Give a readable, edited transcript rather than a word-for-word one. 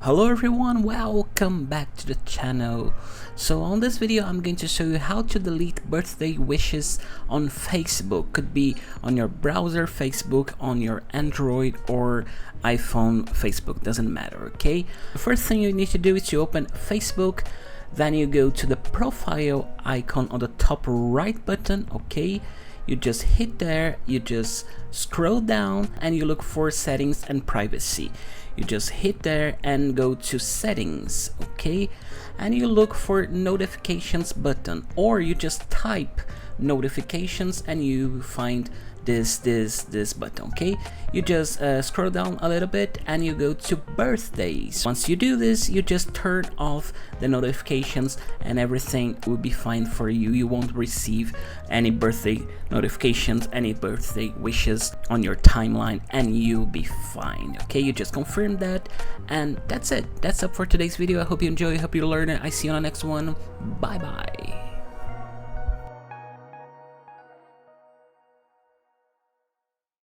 Hello everyone, welcome back to the channel. So on this video I'm going to show you how to delete birthday wishes on Facebook. Could be on your browser Facebook, on your Android or iPhone Facebook, doesn't matter, okay? The first thing you need to do is to open Facebook, then you go to the profile icon on the top right button, okay? You just hit there, you just scroll down and you look for settings and privacy. You just hit there and go to settings, okay? And you look for notifications button, or you just type notifications and you find this button, okay? You just scroll down a little bit and you go to birthdays. Once you do this, you just turn off the notifications and everything will be fine for you. You won't receive any birthday notifications, any birthday wishes on your timeline, and you'll be fine, okay? You just confirm that, and that's it. That's up for today's video. I hope you enjoy, I hope you learn it. I see you on the next one. Bye bye.